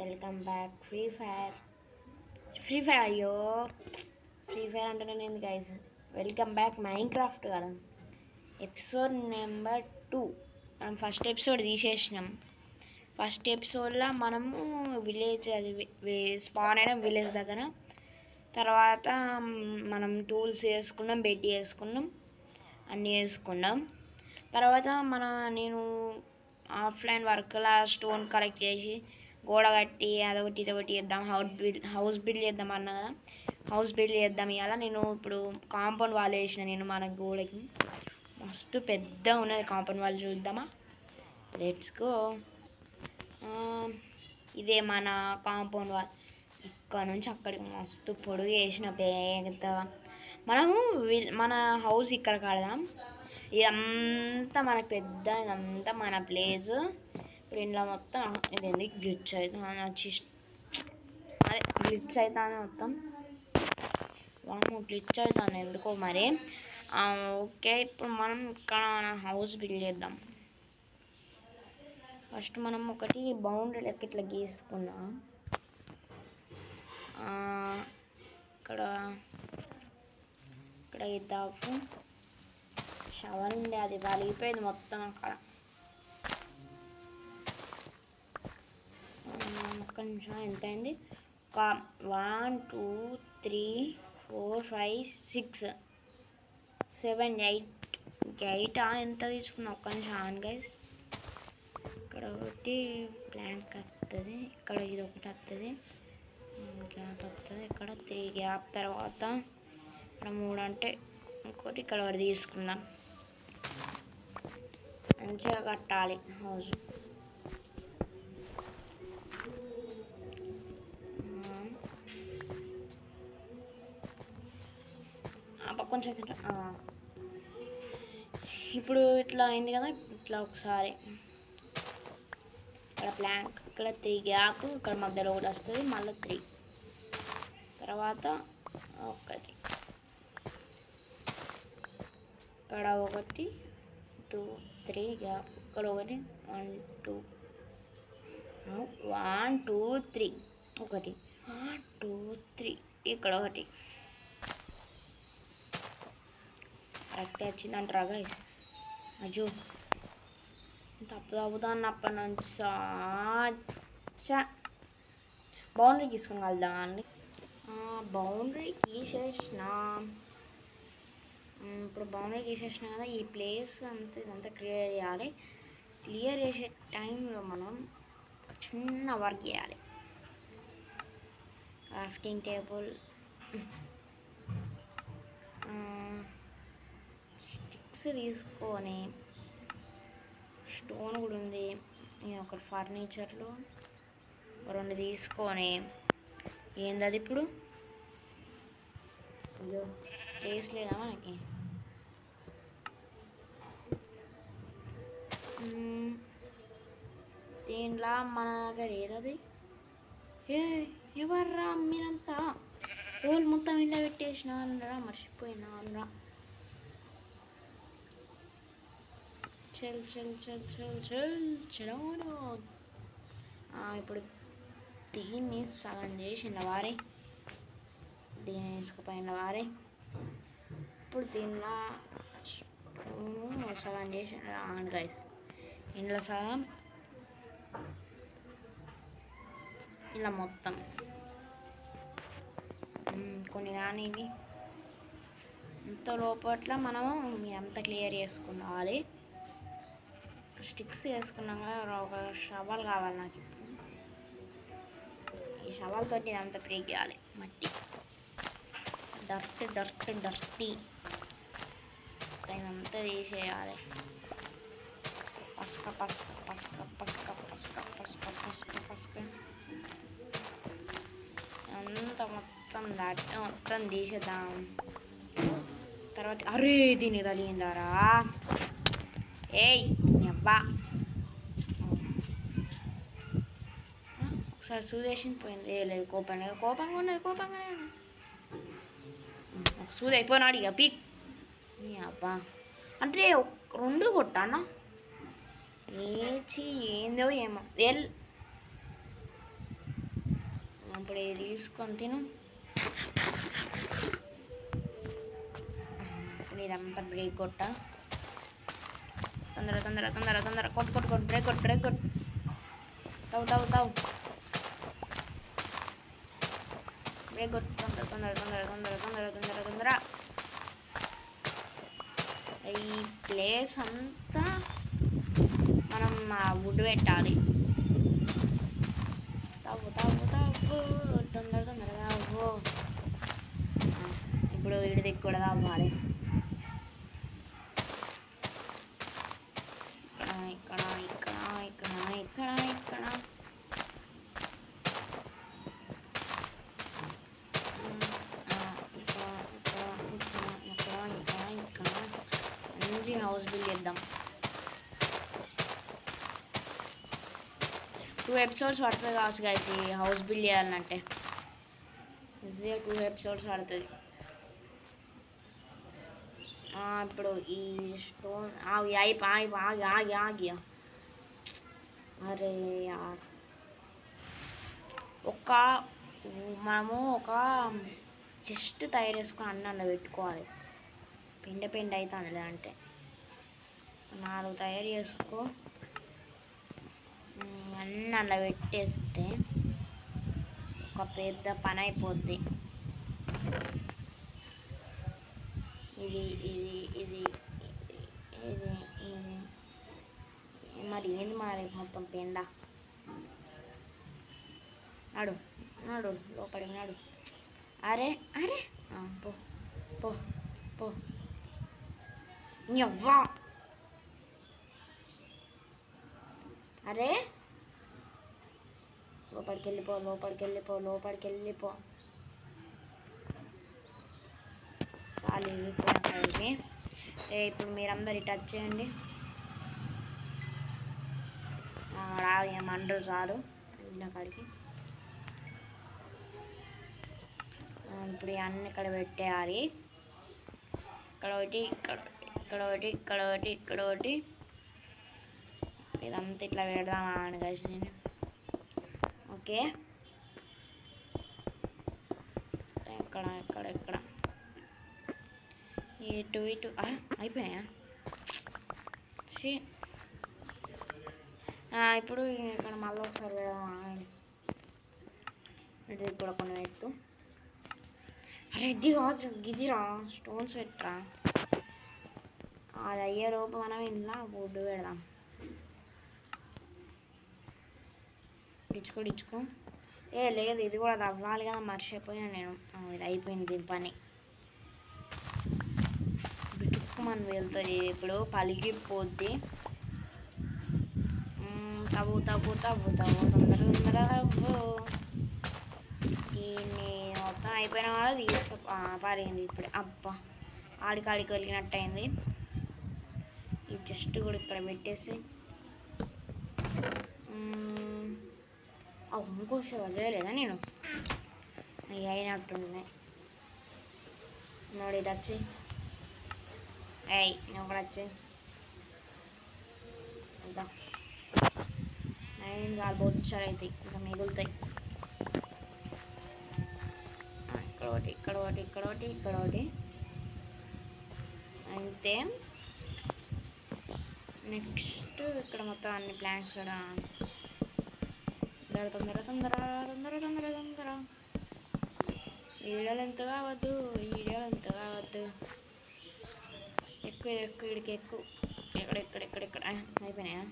Welcome back free fire అయ్యో free fire అంటున్నాను guys. Welcome back Minecraft కదా, episode number 2. మనం ఫస్ట్ ఎపిసోడ్ తీసేసినాం. ఫస్ట్ ఎపిసోడ్లో మనము విలేజ్ అది స్పాన్ అయిన విలేజ్ దగ్గర, తర్వాత మనం టూల్స్ వేసుకున్నాం, బెడ్ వేసుకున్నాం, అన్నీ వేసుకున్నాం. తర్వాత నేను ఆఫ్లైన్ వర్క్లా స్టోన్ కలెక్ట్ చేసి గోడ కట్టి అదొకటి ఇదొకటి చేద్దాం, హౌస్ బిల్డ్ చేద్దాం అన్నా కదా. హౌస్ బిల్డ్ చేద్దాం ఇవాళ. నేను ఇప్పుడు కాంపౌండ్ వాల్ వేసిన. నేను మన గోడకి మస్తు పెద్ద ఉన్నది కాంపౌండ్ వాల్. చూద్దామా, లెట్స్ గో. ఇదే మన కాంపౌండ్ వాల్. ఇక్కడ నుంచి అక్కడికి మస్తు పొడుగు వేసిన పెద్దగా. మనము మన హౌస్ ఇక్కడ కడదాం. ఇదంతా మనకు పెద్ద, ఇదంతా మన ప్లేస్. ఇప్పుడు ఇంట్లో మొత్తం ఇది ఎందుకు గ్లిచ్ అవుతుంది, అదే గ్లిచ్ అవుతుంది మొత్తం. గ్లిచ్ అవుతుంది ఎందుకో మరి. ఓకే, ఇప్పుడు మనం ఇక్కడ హౌస్ బిల్డ్ చేద్దాం. ఫస్ట్ మనం ఒకటి బౌండరీ లెక్క ఇట్లా గీసుకుందాం. ఇక్కడ ఇద్దాపు షవర్ ఉండే, అది వలిగిపోయింది మొత్తం అక్కడ. ఒక్క నిమిషం, ఎంత అయింది? ఒక 1 2 3 4 5 6 7 8 ఎంత తీసుకున్నా? ఒక్క నిమిషం ఆన్ గైస్. ఇక్కడ ఒకటి ప్లాంక్ వస్తుంది, ఇక్కడ ఇది ఒకటి వస్తుంది, గ్యాప్ వస్తుంది, ఇక్కడ 3 గ్యాప్. తర్వాత ఇక్కడ 3 అంటే ఇంకోటి ఇక్కడ ఒకటి తీసుకుందాం. మంచిగా కట్టాలి హౌస్. కొంచెం ఇప్పుడు ఇట్లా అయింది కదా. ఇట్లా ఒకసారి ఇక్కడ ప్లాంక్, ఇక్కడ 3 గ్యాప్, ఇక్కడ మధ్యలో ఒకటి వస్తుంది, మళ్ళీ 3. తర్వాత ఒకటి ఇక్కడ 1 2 3 గ్యాప్, ఇక్కడ ఒకటి 1 2 3 ఒకటి 1 2 3, ఇక్కడ ఒకటి. కరెక్ట్ వచ్చింది అంటారా గైస్? అజో తప్పుతాను అప్పటి నుంచి. బౌండరీ గీసుకుని కలుద్దామండి. బౌండరీ గీసేసిన. ఇప్పుడు బౌండరీ గీసేసిన కదా, ఈ ప్లేస్ అంతా ఇదంతా క్లియర్ చేయాలి. క్లియర్ చేసే టైంలో మనం చిన్న వర్క్ చేయాలి. క్రాఫ్టింగ్ టేబుల్, స్టిక్స్ తీసుకొని, స్టోన్ కూడా ఉంది, ఒక ఫర్నిచర్లు 2 తీసుకొని. ఏందది ఇప్పుడు? అయ్యో ప్లేస్ లేదా మనకి? దీంట్లో మన దగ్గర ఏదది? ఎవర్రా మీరంతా? రోల్ మొత్తం ఇంట్లో పెట్టేసినారా? మర్చిపోయినారా? చలో. ఇప్పుడు దీన్ని సగం చేసిన వారే, దీన్ని వేసుకుపోయిన వారే. ఇప్పుడు దీనిలో సగం చేసిన గైస్. ఇంట్లో సగం, ఇలా మొత్తం కొన్ని కానీ ఇవి ఇంత లోపట్ల మనము అంతా క్లియర్ చేసుకున్నాలి. స్టిక్స్ వేసుకున్నాం కదా, ఒక షవల్ కావాలి నాకు. ఇప్పుడు ఈ షవల్ తోటి ఇదంతా బ్రేక్ చేయాలి. మట్టి డర్టీ ఇదంతా తీసేయాలి. పసుక అంతా మొత్తం తీసేద్దాం. తర్వాత అరే దీన్ని తగిలిందారా? ఏయ్ అబ్బా, ఒకసారి సూదేసింది పోయింది. లేదు కోపంగా ఉన్నది. ఒక సూది అయిపోయినాడు ఇక పీక్. అబ్బా అంటే 2 కొట్టానా? ఏందో ఏమో. ఇప్పుడు ఇది తీసుకొని తిను. ఇప్పుడు ఇదంతా బ్రేక్ కొట్ట. తొందర తొందర తొందర తొందర కొట్టు కొట్టు కొట్టు బ్రేక్ కొట్టు బ్రేక్ కొట్టు. తావు తావు తావు బ్రేక్ కొట్టు. తొందర తొందర తొందర తొందర తొందర తొందర తొందర. ఈ ప్లేస్ అంతా మనం వుడ్ పెట్టాలి. తవ్వు తవ్వు తవ్వు తొందర తొందరగా తవ్వు. ఇప్పుడు ఇడి దిక్కు కూడా తవ్వాలి. ఇక్కడ ఇక్కడ ఇక్కడ ఇక్కడ ఇక్కడ మంచి హౌస్ బిల్డ్ చేద్దాం. 2 ఎపిసోడ్స్ పడుతుంది కావచ్చు గైస్ ఈ హౌస్ బిల్డ్ చేయాలంటే. ఈజీగా 2 ఎపిసోడ్స్ పడుతుంది. ఇప్పుడు ఈ స్టోన్ ఆగి ఆగి ఆగి ఆగి ఆగి అరే యార్ మనము ఒక చెస్ట్ తయారు చేసుకొని అన్నంలో పెట్టుకోవాలి. పిండి పిండి అవుతుంది లేదంటే 4 తయారు చేసుకో. అన్నీ అలా పెట్టేస్తే ఒక పెద్ద పని అయిపోద్ది. ఇది ఇది ఇది ఇది ఇది మరి ఏంది మరి మొత్తం పెండ. నడు నడు లోపలికి నడు. అరే అరే పో పో పో అవ్వా. అరే లోపలికి వెళ్ళిపో లోపలికి వెళ్ళిపో లోపలికి వెళ్ళిపో. చాలు వెళ్ళిపోయి. ఇప్పుడు మీరందరు టచ్ చేయండి. ఏమంటారు చాలు వెళ్ళిన కాడికి. ఇప్పుడు అన్నీ ఇక్కడ పెట్టేయాలి. ఇక్కడ ఒకటి ఇక్కడ ఇక్కడ ఒకటి ఇక్కడ ఒకటి ఇక్కడ ఒకటి. ఇదంతా ఇట్లా పెడదామా అని కలిసి నేను. ఓకే ఇక్కడ ఇక్కడ ఇక్కడ ఇటు ఇటు అయిపోయాయా? ఇప్పుడు ఇక్కడ మళ్ళీ ఒకసారి పెడదాం. ఇది కూడా కొన్ని పెట్టు. అరే ఇది కాదు గిదిరా స్టోన్స్ పెట్టరా. అది అయ్యే లోపు మనం ఇంట్లో వుడ్ పెడదాం. ఇచ్చుకో ఇచ్చుకో. లేదు ఇది కూడా తవ్వాలి కదా మర్చిపోయాను నేను. ఇది అయిపోయింది దీని పని. బిటుక్కుమని వెళ్తుంది. ఇప్పుడు పలిగిపోద్ది. తవ్వు తవ్వు తవ్వు తవ్వు తొందర తొందర తవ్వు. దీన్ని మొత్తం అయిపోయిన వాళ్ళ తీసుకు పారింది. ఇప్పుడే అబ్బా ఆడికాడికి వెలిగినట్టు అయింది. ఈ చెస్ట్ కూడా ఇక్కడ పెట్టేసి ఇంకో వదిలేదా నేను అవి అయినట్టుంది. నోడి ఇది వచ్చి నువ్వు కూడా వచ్చి వెళ్దాం. నేను కాలు బొచ్చారు అవుతాయి ఇంకా మిగులుతాయి. ఇక్కడ ఒకటి ఇక్కడ ఒకటి ఇక్కడ ఒకటి ఇక్కడ ఒకటి అయితే నెక్స్ట్ ఇక్కడ మొత్తం అన్ని ప్లాంట్స్ కూడా తొందర తొందర తొందర తొందర తొందర. వీడియోలు ఎంత కావద్దు వీడియోలు ఎంత కావద్దు. ఎక్కువ ఎక్కువ ఇడికి ఎక్కువ ఇక్కడ ఇక్కడ ఇక్కడ ఇక్కడ అయిపోయినాయా?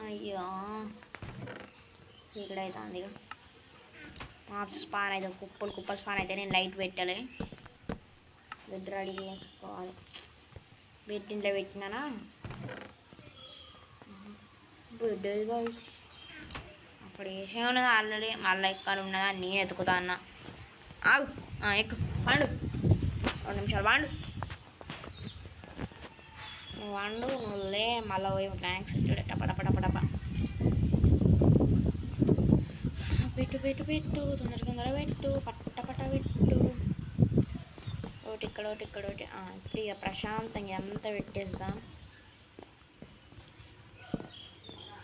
అయ్యో చీకటి అవుతుంది. ఇక మాప్స్ స్పాన్ అయితే కుప్పలు కుప్పలు స్పాన్ అయితే నేను లైట్ పెట్టాలి. బెడ్ రెడీ చేసుకోవాలి. బెడ్ ఇంట్లో పెట్టినానా బెడ్ అప్పుడు వేసే ఉన్నది ఆల్రెడీ. మళ్ళీ ఎక్కడ ఉన్నదా నేను ఎతుకుతా అన్న. ఆగు ఎక్కు వండు 2 నిమిషాలు వండు. నువ్వు వండు నువ్వులే మళ్ళీ పోయి ట్యాంక్స్ చూడే టపటపటపటప పెట్టు పెట్టు పెట్టు తొందర తొందర పెట్టు పట్టపట పెట్టు. ఒకటి ఇక్కడ ఒకటి ఇక్కడ ఒకటి. ఇప్పుడు ఇక ప్రశాంతంగా అంతా పెట్టేద్దాం.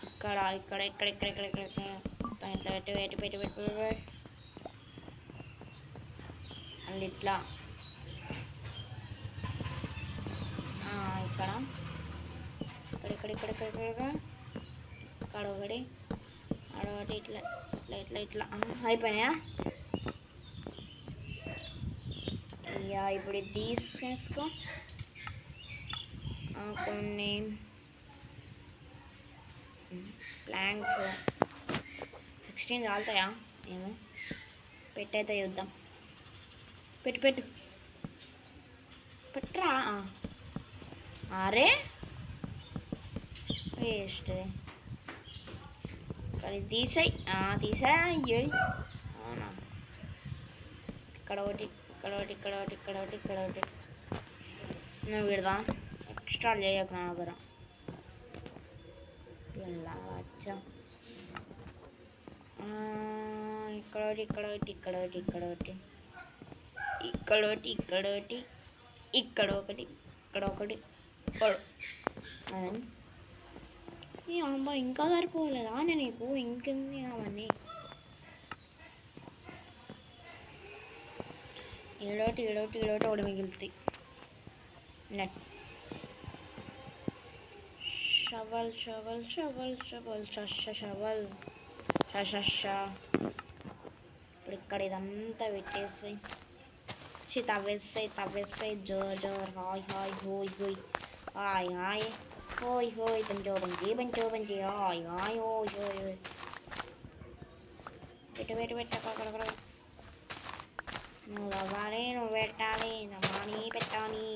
ఇక్కడ ఇక్కడ ఇక్కడ ఇక్కడ ఇక్కడ ఇక్కడ మొత్తం ఇట్లా పెట్టి మళ్ళీ ఇట్లా ఇక్కడ ఒకటి అడొకటి ఇట్లా ఇట్లా ఇట్లా ఇట్లా అయిపోయినాయా? ఇక ఇప్పుడు ఇది తీసేసుకో. కొన్ని ప్లాంక్స్ 16 చాలుతాయా? ఏమో పెట్టయితే చూద్దాం. పెట్టరా. అరే వేస్ట్. కానీ తీసాయి అవునా? ఇక్కడ ఒకటి నువ్వు పెడదా ఎక్స్ట్రా చేయకు నా దగ్గర. ఇలా వచ్చా ఇక్కడ ఒకటి ఈ అమ్మ ఇంకా సరిపోలేదా నీకు? ఇంకెంది అవన్నీ? ఏడోటి ఒకటి మిగులుతాయి. షవల్ ఇప్పుడు ఇక్కడ ఇదంతా పెట్టేస్తాయి. తవ్వేస్తాయి. జోర్ హాయ్ హోయ్ హాయ్ హోయ్ బంచో బంచి హాయ్ హోయ్ పెట్ట నువ్వు అవ్వాలి, నువ్వు పెట్టాలి, నమ్మాని పెట్టాలి.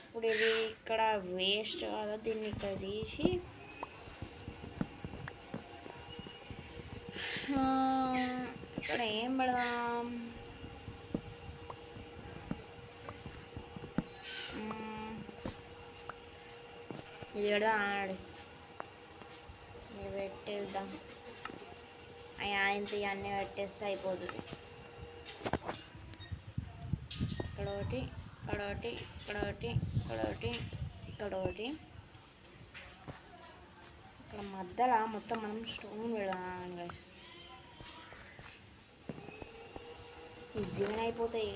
ఇప్పుడు ఇది ఇక్కడ వేస్ట్ కదా, దీన్ని ఇక్కడ తీసి ఇక్కడ ఏం పెడదాం? ఇది పెడదాం. ఇది పెట్టేద్దాం. ఇంత ఇవన్నీ పెట్టేస్తే అయిపోతుంది. ఇక్కడ మధ్యలో మొత్తం మనం స్టోన్ పెడదాం గైస్. ఈజీగా అయిపోతాయి.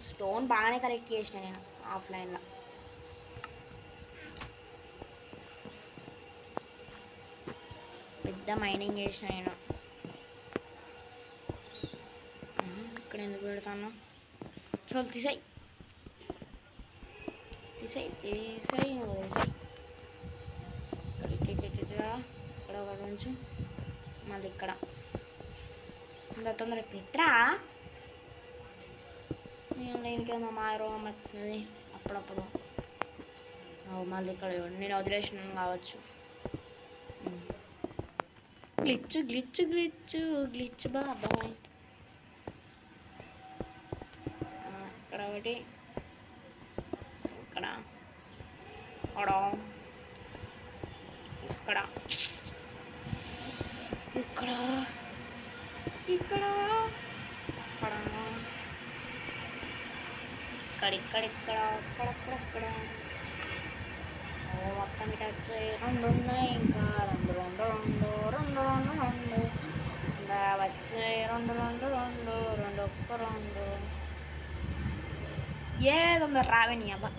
స్టోన్ బాగానే కలెక్ట్ చేసిన నేను ఆఫ్లైన్లో. పెద్ద మైనింగ్ చేసిన నేను. ఇక్కడ ఎందుకు పెడతాను? చోలు తీసాయి. ఇక్కడ ఒకటి నుంచి మళ్ళీ ఇక్కడ తొందరగా పెట్టరా. ఇంకేమో మా రోగం వస్తుంది అప్పుడప్పుడు. మళ్ళీ ఇక్కడ నేను వదిలేసినాను కావచ్చు. గ్లిచ్ బాబాయ్. ఇక్కడ ఒకటి, ఇక్కడ మొత్తం ఇటు వచ్చి 2 ఉన్నాయి. ఇంకా 2 వచ్చి 2 ఏదో రావని అబ్బా.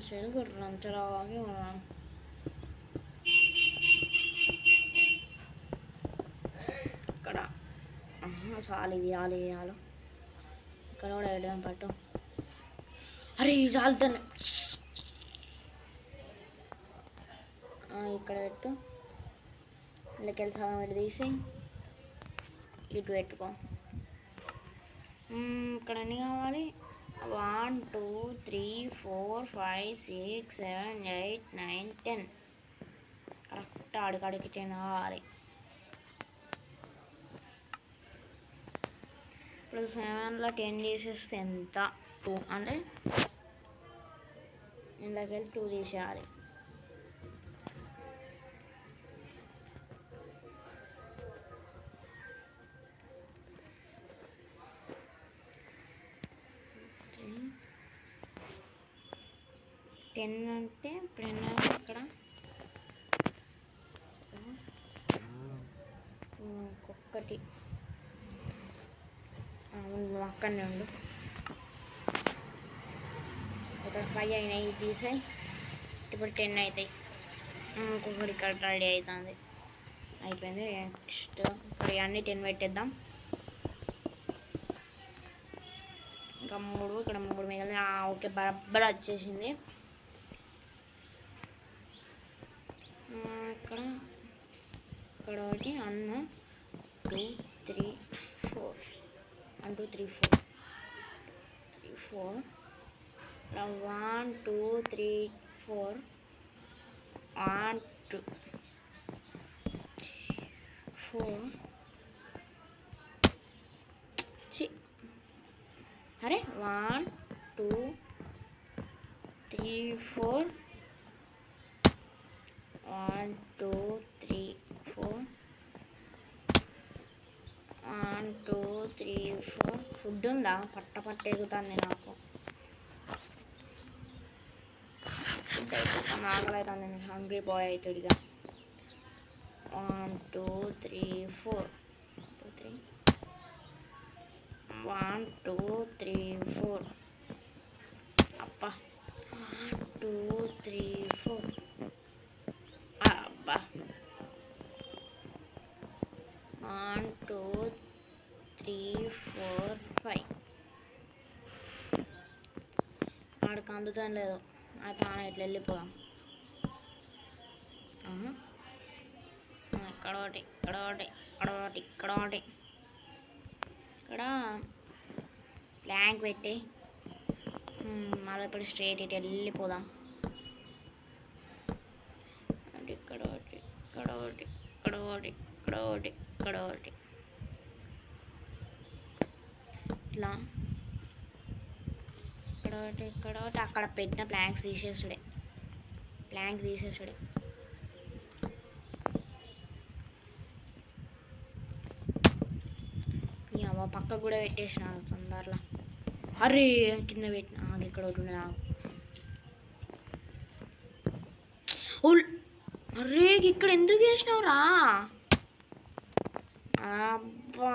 చల్ గుర్రం చరాగి ఉన్నాం. ఇక్కడ చాలు, ఇది వేయాలి. ఇక్కడ కూడా వేయడం పట్టు. అరే చాలుతాను. ఇక్కడ పెట్టు. ఇళ్ళకెళ్ళి సగం పెట్టి తీసి ఇటు పెట్టుకో. ఇక్కడ ఎన్ని కావాలి? 1 2 3 4 5 6 7 8 9 10. కరెక్ట్ ఆడికాడికి 10 కావాలి. ఇప్పుడు 7లో 10 తీసేస్తే ఎంత? 2 అంటే ఇందులోకెళ్ళి 2 తీసేయాలి. 10 అంటే ఇప్పుడు ఎన్న ఇక్కడ ఒక్కటి అక్కడనే ఉండు. ఇక్కడ 5 అయినాయి తీసాయి. ఇప్పుడు 10 అవుతాయి. ఇంకొకటి ఇక్కడ రెడీ అవుతుంది. అయిపోయింది. నెక్స్ట్ ఇక్కడ అన్నీ 10 పెట్టేద్దాం. ఇంకా 3 ఇక్కడ 3 మిగిలిన. ఓకే బరాబర్ వచ్చేసింది. ఇక్కడ ఇక్కడ ఒకటి 1 2 3 4 1 2 3 4 3 4 1 2 3 4 1 2 4 अरे 1 2 3 4 1 2 3 4 1 2 3 4 ఫుడ్ ఉందా? పట్ట ఎగుతుంది నాకు. ఫుడ్ అయిపోతాను. ఆకలి అవుతుంది. నేను హంగ్రీ బాయ్ అవుతాడు ఇక. 1 2 3 4 2 3 1 2 3 4 అబ్బా 1 2 3 4 అబ్బా 1 2 3 4 5 ఆడికి అందుతాం లేదు. ఆ తాను ఇట్లా వెళ్ళిపోదాం. ఇక్కడ ఒకటి ఇక్కడ ఒకటి ఇక్కడ ఒకటి ఇక్కడ ఒకటి ఇక్కడ ప్లాంక్ పెట్టి మళ్ళీ ఇప్పుడు స్ట్రైట్ ఇటు వెళ్ళిపోదాం. అంటే ఇక్కడ ఒకటి ఇక్కడ ఒకటి ఇక్కడ ఒకటి ఇక్కడ ఒకటి ఇక్కడ ఒకటి ఇట్లా ఇక్కడ ఒకటి ఇక్కడ ఒకటి. అక్కడ పెట్టిన ప్లాంక్స్ తీసేసుడే. ప్లాంక్ తీసేసుడే. పక్క కూడా పెట్టేసిన తొందరలో. అరే కింద పెట్టిన. ఇక్కడ ఒకటి ఉన్నదా? అరే ఇక్కడ ఎందుకు వేసినావురా? అబ్బా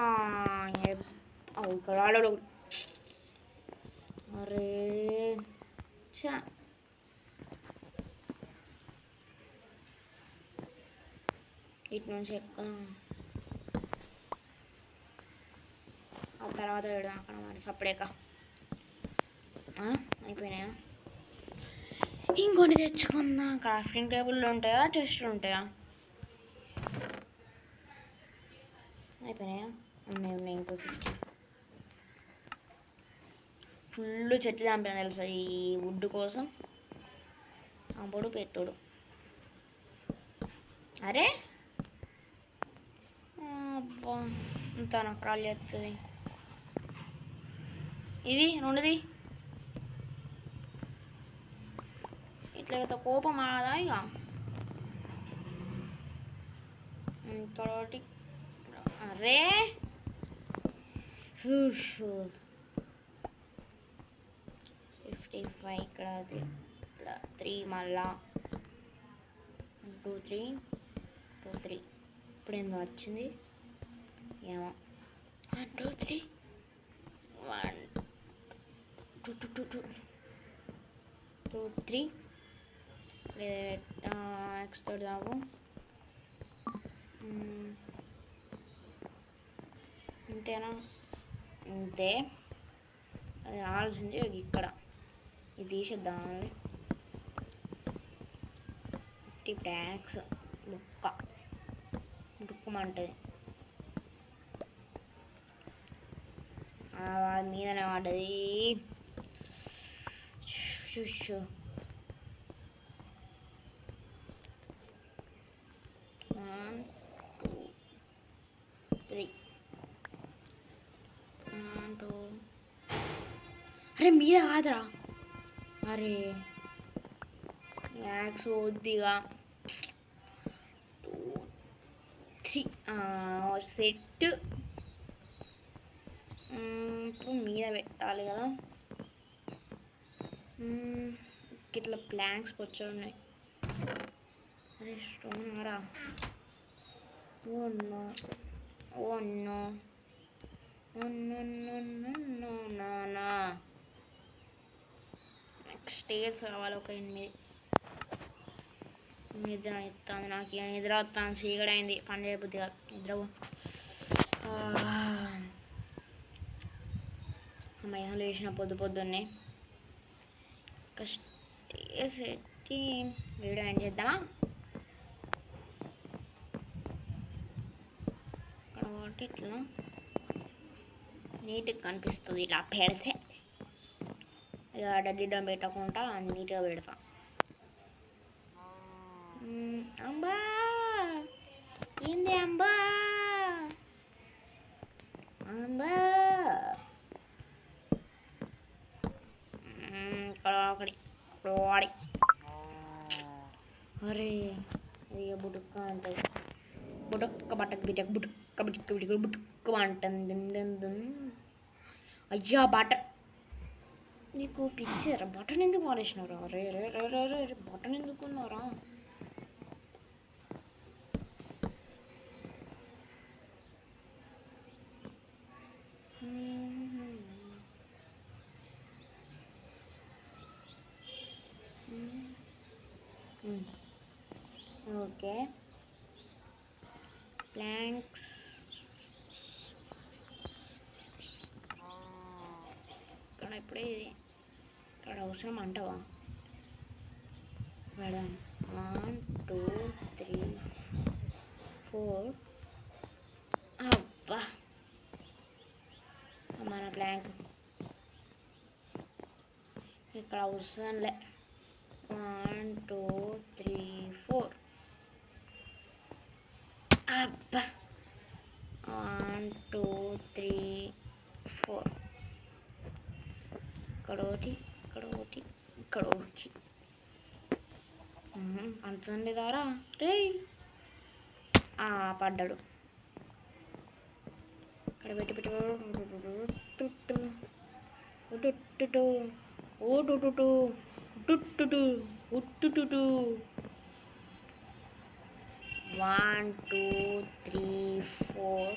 ఇక్కడ ఆడడు. అరే చా ఇటు నుంచి ఎక్కుదాం. ఆ తర్వాత పెడదాం అక్కడ మరి సపరేట్గా. అయిపోయినాయా? ఇంకొని తెచ్చుకుందా. క్రాఫ్టింగ్ టేబుల్లో ఉంటాయా? చెస్ట్లు ఉంటాయా? అయిపోయినాయా? ఉన్నాయి ఇంకో 60. ఫుల్ చెట్లు చంపిన తెలుసా ఈ వుడ్ కోసం. అప్పుడు పెట్టుడు. అరే అబ్బా ఇంత నకరాలు చేస్తుంది. ఇది రెండుది ఇట్లా కోపం ఆదా ఇక. ఇక్కడ ఒకటి. అరే 55 ఇక్కడ 3 మళ్ళా 2 3 2 3 ఇప్పుడు ఏందో వచ్చింది ఏమో. 1 2 3 1 2 2 2 2 3 ఎక్స్ తోడు దావు. ఇంతేనా? ఇంతే. అది రావాల్సింది ఇక్కడ. ఇది తీసేద్దామని. 50 ట్యాక్స్ బుక్కమంటుంది. మీదనే పడ్డది. షూ 1 2 3 1 2. అరే మీద కాదురా. అరే యాక్స్ వద్దిగా. 2 3 సెట్. ఇప్పుడు మీద పెట్టాలి కదా. ఇట్లా ప్లాంక్స్ వచ్చి ఉన్నాయి. అరే స్టోన్ రా. ఓ నో ఓ నో నా నెక్స్ట్ స్టేర్స్ కావాలి ఒక 8. నిద్ర ఇస్తాను నాకు, నిద్ర వస్తాను. చీకటి అయింది, పని చేయబుద్ది కాదు. నిద్ర అమ్మయ్య లేచిన పొద్దున్నే. ఒక స్టేర్స్ పెట్టి వీడియో ఎండ్ చేద్దామా? ఇక్కడ ఒకటి ఇట్లా నీట్గా కనిపిస్తుంది. ఇలా పెడితే ఇక డడ్డిడం పెట్టకుండా నీట్గా పెడతా. అంబా ఏంది అంబా అంబా ఇక్కడ ఒకటి వాడి. అరే ఇక బుటుక్క అంటుంది. బుటక్క బట్టకు బిటక్ బుటుక్క బిటుక్క బిటుక బుటుక్క అంటుంది. అయ్యా బటర్ నీకు పిచ్చారా? బటన్ ఎందుకు వాడేసినారా? రే రే రే రే రే బటన్ ఎందుకున్నారా? ఓకే ప్లాంక్స్ ఇక్కడ ఇప్పుడే ఇది ఇక్కడ అవసరం అంటావా మేడం? 1 2 3 4 అబ్బా మన ప్లాంక్ ఇక్కడ అవసరంలే. 1 2 3 4 అబ్బా 1 2 3 4 ఇక్కడ ఒకటి ఇక్కడ ఒకటి ఇక్కడ ఒకటి అంతుంది రారా రే. పడ్డాడు. ఇక్కడ పెట్టి పెట్టి ఉట్టుటు 1 2 3 4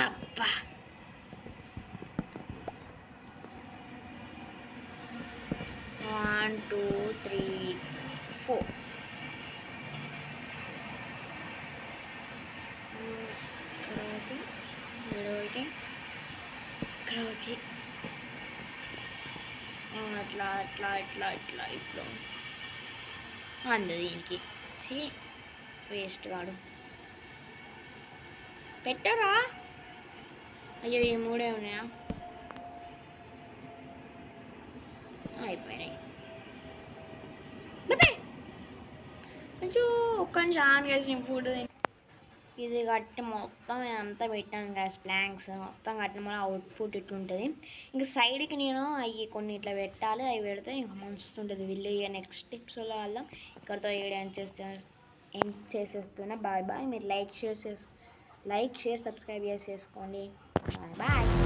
అబ్బా 1 2 3 4 అట్లా అట్లా ఇట్లా ఇట్లా ఇట్లా అందదు దీనికి. వేస్ట్ కాడు పెట్టరా. అయ్యో ఈ 3 ఉన్నాయా? అయిపోయినాయి. కొంచెం ఒక్క నుంచి ఆన్ చేసిన ఫుడ్ ఇది కట్టి మొత్తం అంతా పెట్టాను గ్యాస్ ప్లాంక్స్ మొత్తం కట్టిన మళ్ళీ అవుట్పుట్ ఇట్లుంటుంది. ఇంకా సైడ్కి నేను అవి కొన్ని ఇట్లా పెట్టాలి. అవి పెడితే ఇంకా మంచుతుంటుంది విలేజ్. నెక్స్ట్ టిప్స్లో వల్ల ఇక్కడతో ఏం చేసేస్తున్నా. Bye bye. మీరు లైక్ షేర్ సబ్స్క్రైబ్ చేసేసుకోండి. Bye bye.